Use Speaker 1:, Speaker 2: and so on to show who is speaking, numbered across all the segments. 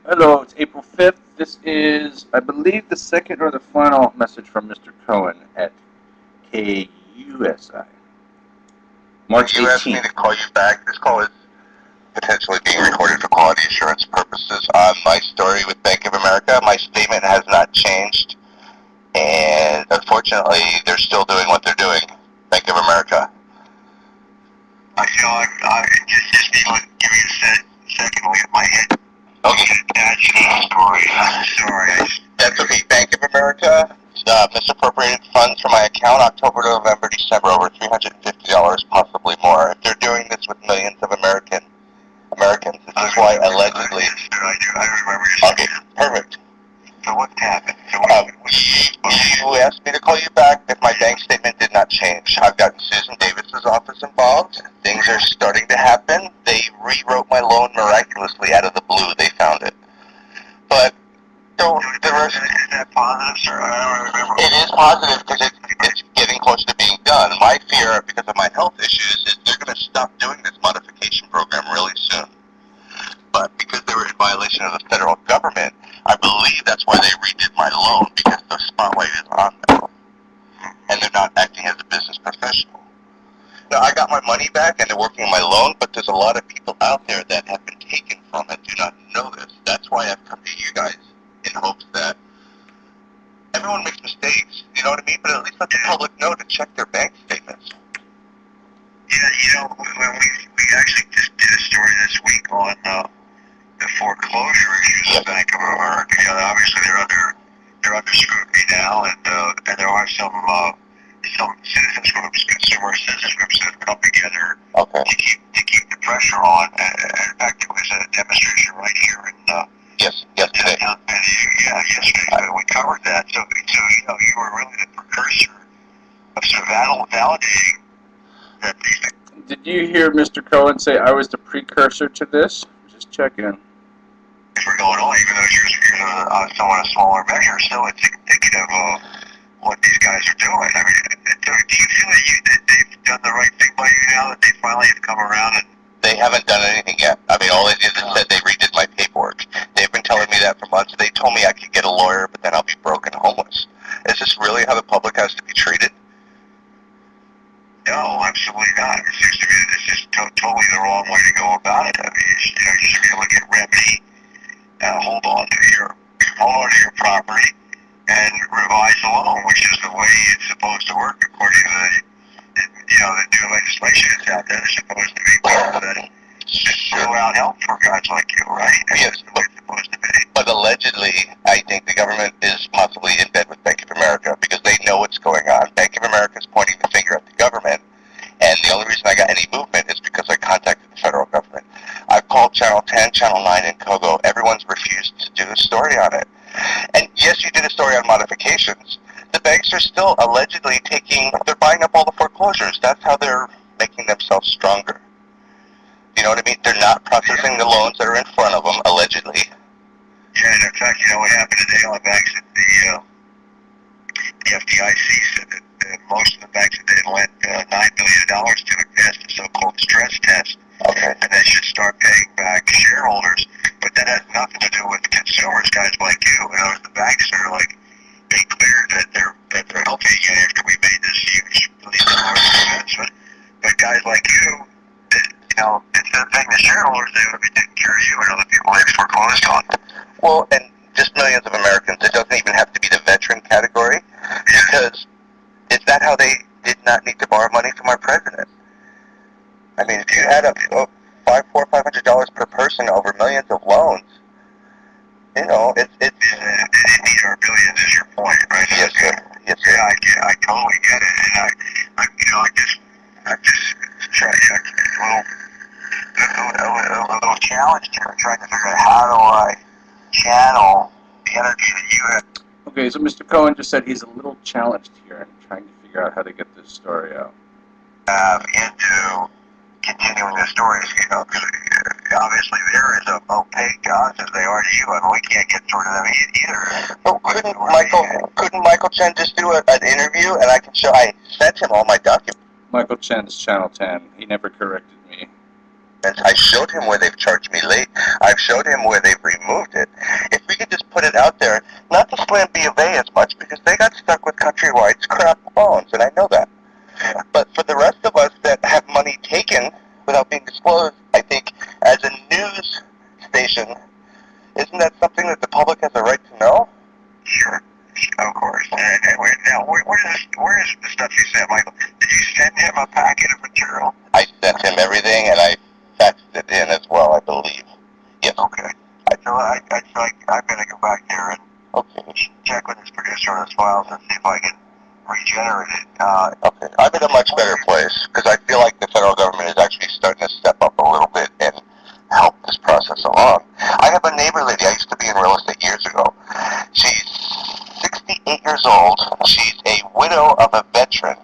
Speaker 1: Hello, it's April 5th. This is, I believe, the second or the final message from Mr. Cohen at KUSI. March 18th.
Speaker 2: You asked me to call you back. This call is potentially being recorded for quality assurance purposes on my story with Bank of America. My statement has not changed, and unfortunately, they're still doing what they're doing. Bank of America. I feel like just give me a second to look at my head. Okay. Sorry. That's okay. Bank of America misappropriated funds from my account October to November, December, over $350, possibly more. If they're doing this with millions of Americans, this is why allegedly. I remember. Okay, perfect. So what happened? You asked me to call you back if my bank statement did not change. I've gotten Susan Davis's office involved. Things are starting to happen. They rewrote my loan miraculously out of the blue. They found it. But the rest is that positive, sir? I don't remember. It is positive because it's getting close to being done. My fear, because of my health issues, is they're going to stop doing this modification program really soon. But because they were in violation of the federal government, I believe that's why they redid my loan, because the spotlight is on them. And they're not acting as a business professional. Now, I got my money back and they're working on my loan, but there's a lot of people out there that have been taken from it, do not know this. That's why I've come to you guys in hopes that everyone makes mistakes, you know what I mean? But at least let the public know to check their bank statements. Yeah, when we actually just did a story this week on the foreclosure issues of Bank of America. Obviously they're under scrutiny now, and there are some citizens groups, consumer citizens groups that have come together to keep the pressure on. And in fact, there was a demonstration right here in yesterday. Yesterday we covered that. So you were really the precursor of sort of validating that these things.
Speaker 1: Did you hear Mr. Cohen say I was the precursor to this? Just checking.
Speaker 2: We're going on, even though you're somewhat a smaller measure, still it's indicative of what these guys are doing. I mean, do you feel that they've done the right thing by you now, that they finally have come around? And they haven't done anything yet. I mean, all they did is said they redid my paperwork. They've been telling me that for months. They told me I could get a lawyer, but then I'll be broke and homeless. Is this really how the public has to be treated? No, absolutely not. It seems to me that this is totally the wrong way to go about it. I mean, you should be able to get remedy, hold on to your property, and revise the loan, which is the way it's supposed to work according to the new legislation that's out there. There's supposed to be people that just throw out help for guys like you, right? Yes, but it's supposed to be. But allegedly, I think the government is possibly in bed with Bank of America because they know what's going on. Bank of America is pointing the finger at the government, and the only reason I got any movement is because I contacted the federal government. I've called Channel 10, Channel 9, and KOGO. Everyone's refused to do a story on it. And yes, you did a story on modifications. The banks are still allegedly they're buying up all the foreclosures. That's how they're making themselves stronger. You know what I mean? They're not processing the loans that are in front of them, allegedly. Yeah, and in fact, you know what happened today on the banks that the FDIC said that most of the banks that they had lent $9 billion to had passed the so-called stress test. Okay. And they should start paying back shareholders. But that has nothing to do with consumers, guys like you. The banks are like, they cleared that they're healthy again after we made this huge $1 billion investment. But guys like you, instead of paying the shareholders, they would be taking care of you and other people they've foreclosed on. Well, and just millions of Americans. It doesn't even have to be the veteran category, because is that how they did not need to borrow money from our president? I mean, if you add up $500 per person over millions of loans, it's they need our billions is your point, right? Yes, sir. Yes, sir. Yeah, I totally get it, and I just try a little challenge here, trying to figure out how do I channel the energy that you have.
Speaker 1: Okay, so Mr. Cohen just said he's a little challenged here and trying to figure out how to get this story out.
Speaker 2: Into continuing the stories, because obviously they're as opaque to us as they are to you, and we can't get through to them either. But couldn't Michael Chen just do an interview, and I can show? I sent him all my documents.
Speaker 1: Michael Chen's Channel 10. He never corrected me.
Speaker 2: documents. I showed him where they've charged me late. I've showed him where they've removed it. If we could just put it out there, not to slam B of A as much, because they got stuck with Countrywide's crap phones, and I know that. But for the rest of us that have money taken without being disclosed, I think as a news station, isn't that something that the public has a right to know? Sure, of course. Now, where is the stuff you sent, Michael? Did you send him a packet of material? I sent him everything, and I faxed it in as well, I believe. Yes. Okay. I better go back there and check with his producer on his files and see if I can regenerate it. Okay. I'm in a much better place, because I feel like the federal government is actually starting to step up a little bit and help this process along. I have a neighbor lady. I used to be in real estate years ago. She's 68 years old. She's a widow of a veteran,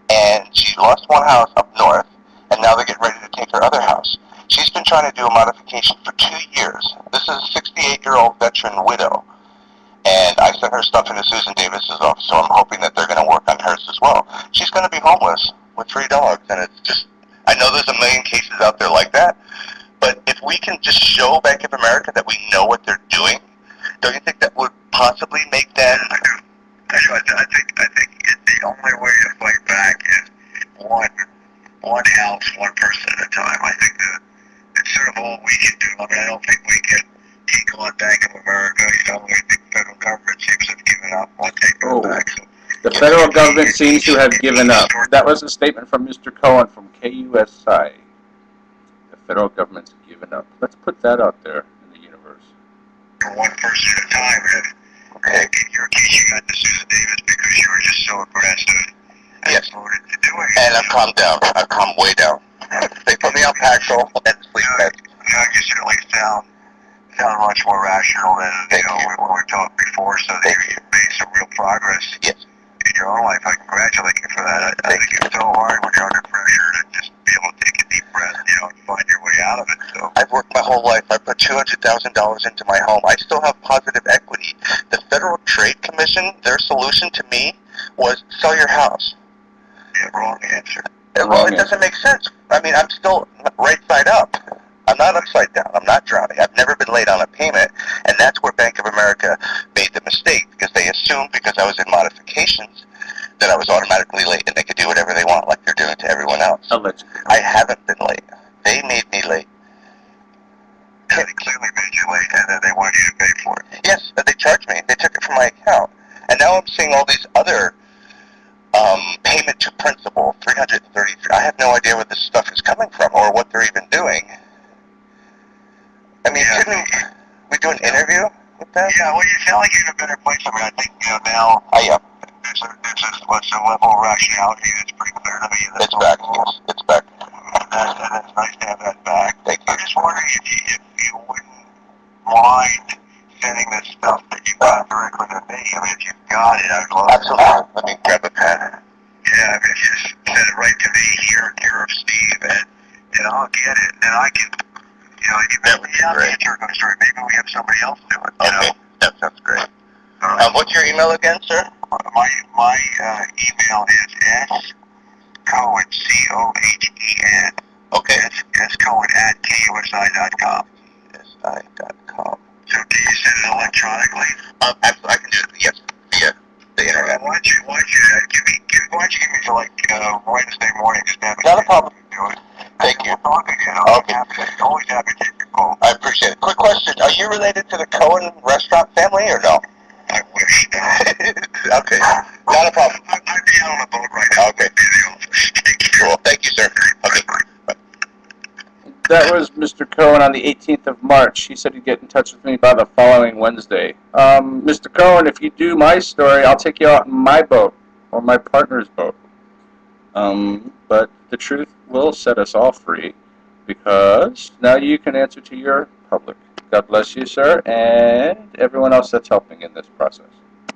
Speaker 2: and she lost one house up north, and now they're getting ready to take her other house. She's been trying to do a modification for 2 years. This is a 68-year-old veteran widow, and I sent her stuff into Susan Davis's office, so I'm hoping that they're going to work on hers as well. She's going to be homeless with 3 dogs, and it's just, I know there's a million cases out there like that, but if we can just show Bank of America that we know what they're doing, don't you think that would possibly make them? I do. I think the only way to fight back is one house, one person at a time. I think that it's sort of all we can do. I mean, I don't think we can take on Bank of America. You know, I think the federal government seems to have given up on taking it back. So,
Speaker 1: the federal government seems to have given up. That was a statement from Mr. Cohen from KUSI. The federal government's given up. Let's put that out there in the universe.
Speaker 2: For one person at a time, okay. In your case, you got to Susan Davis because you were just so aggressive. Yes. To do it. And I've calmed down. I've calmed way down. They put me on Paxil and sleep med. You certainly sound much more rational than when we talked before, so that you've made some real progress. Yes. In your own life. I congratulate you for that. I think it's so hard when you're under pressure to just be able to take a deep breath, and find your way out of it. So I've worked my whole life. I put $200,000 into my home. I still have positive equity. The Federal Trade Commission, their solution to me was sell your house. Yeah, wrong answer. Well, it doesn't make sense. I mean, I'm still right side up. I'm not upside down. I'm not drowning. I've never been late on a payment, and that's where Bank of America made the mistake, because they assumed because I was in modifications that I was automatically late and they could do whatever they want like they're doing to everyone else.
Speaker 1: Allegedly.
Speaker 2: I haven't been late. They made me late. They clearly made you late, and then they wanted you to pay for it. Yes, but they charged me. They took it from my account. And now I'm seeing all these other payment to principal, 333. I have no idea where this stuff is coming from or what they're even doing. I mean, couldn't we do an interview with them? Yeah, well, you sound like you're in a better place. I mean, I think now there's a level of rationality that's pretty clear to me. It's back, yes. It's back. And it's nice to have that back. I'm just wondering if you wouldn't mind sending this stuff that you got directly to me. I mean, if you've got it, I'd love it. Absolutely. Let me grab a pen. Yeah, I mean, if you just send it right to me here, care of Steve, and I'll get it, and I can, maybe we have somebody else do it. Okay, that sounds great. What's your email again, sir? My email is scohen, COHEN. Okay. That's Cohen at KUSI.com. KUSI.com. So can you send it electronically? I can do it, yes, via the internet. Why don't you give me till Wednesday morning? Not a problem. Do it. Thank you. We'll talk again. Always happy to take your call. I appreciate it. Quick question. Are you related to the Cohen restaurant family or no? I wish. Okay. Not a problem. I'd be out on a boat right now. Okay. Cool. Thank you, sir. Okay. Bye.
Speaker 1: That was Mr. Cohen on the 18th of March. He said he'd get in touch with me by the following Wednesday. Mr. Cohen, if you do my story, I'll take you out in my boat or my partner's boat. But the truth will set us all free, because now you can answer to your public. God bless you, sir, and everyone else that's helping in this process.